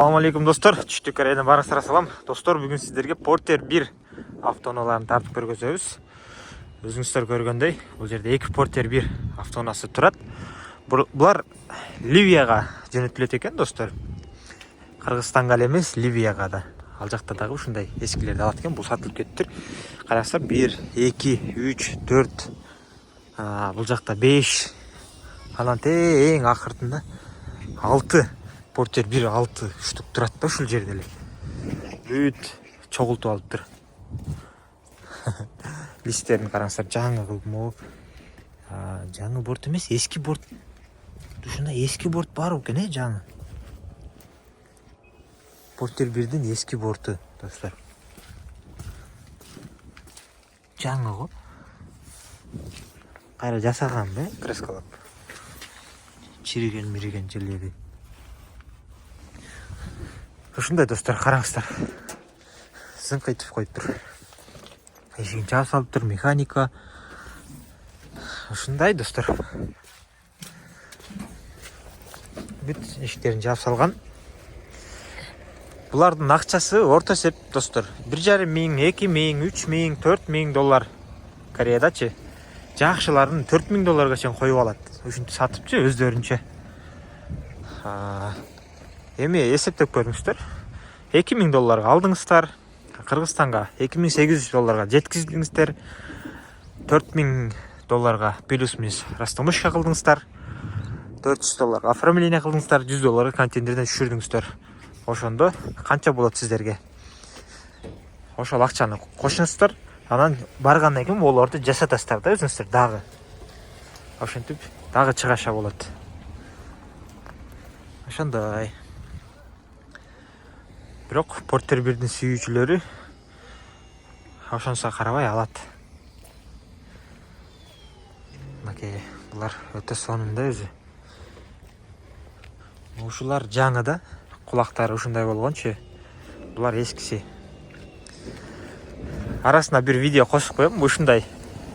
Assalamu алейкум достор, түштүк карайдан барыңыздар салам. Достор, бүгүн сиздерге Porter 1 автоунааларын тартып көргөзөбүз. Өзүңүздөр көргөндөй, бул жерде 2 Porter 1 автоунасы турат. Булар Ливияга жөнөтүлөт экен, достор. Кыргызстанга эле эмес, Ливияга да. Ал жакта дагы ушундай эскилерди алат экен. Бул сатылып кетиптир. Карасаңыздар 1, 2, 3, 4, бул жакта 5, анан эң акыртында 6 Porter 1 6 штук турат да ушул жерде эле. Бүт чогултуп алыптыр. Листтерин караңыздар, жаңы кылмоо. Жаңы борт эмес, эски борт. Ушундай эски борт бар экен, жаңы. Porter 1дин эски борту, достор. Жаңы го. Кайра жасаган бе, крескалап. Чириген жерлери. Ушундай, достор, караңыздар. Зыңкайтып коюптур. Эшигин жаап салыптыр, механика. Ушундай, достор. Бүт эшиктерин жаап салган. Булардын акчасы орто эсеп, достор. 1,5 миң, 2 миң, 3 миң, 4 миң доллар. Кореядачы. Жакшыларын 4 миң долларга чейин коюп алат. Ушинтип сатыпчы өздөрүнчө. Эми эсептеп көрүңүздөр. 2 миң долларга алдыңыздар. Кыргызстанга 2800 долларга жеткиздиңиздер. 4 миң долларга плюс-минус растаможка кылдыңыздар. 400 долларга оформление кылдыңыздар. 100 долларга контейнерден түшүрдүңүздөр. Ошондо канча болот сиздерге? Ошол акчаны кошуңуздар. Анан баргандан кийин олорду жасатасыздар да өзүңүздөр дагы. Ошентип дагы чыгаша болот. Ошондой. Бирок Porter 1дин сүйүүчүлөрү ошонусуга карабай алат. Мынакей, булар өтө сонунда өзү. Ушулар жаңы да, кулактары ушундай болгончу. Булар эскиси. Арасына бир видео косуп коем. Ушундай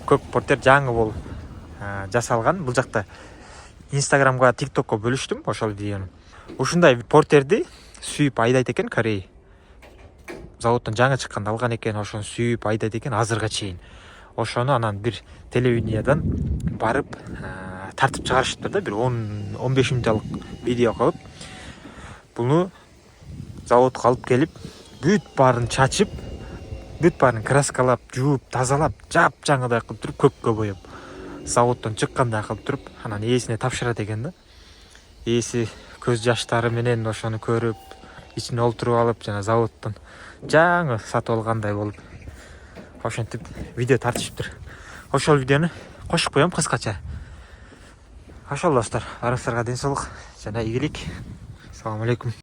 көп Porter жаңы болуп жасалган. Бул жакта Instagramга, TikTokко бөлүштүм ошол видеону. Ушундай Porterди сүйүп айдайт экен Корей. Заводдон жаңы чыкканда алган экен, ошону сүйүп айдайт экен азырга чейин. Ошону анан бир телевидениядан барып тартып чыгарышыптыр да, бир 10-15 минутталык видео кылып. Буну заводко алып келип, бүт баарын чачып, бүт баарын краскалап, жууп, тазалап, жап-жаңыдай кылып туруп, көккө боеп, заводдон чыккандай кылып туруп, анан ээсине тапшырат экен да. Ээси көз жаштары менен ошону көрүп, ичине олтуруп алып, жана заводдон жаңы сатып алгандай болуп, ошентип видео тартышыптыр. Ошол видеону кошуп коем кыскача. Ошол достор, барыңыздарга ден соолук жана ийгилик. Assalamu алейкум.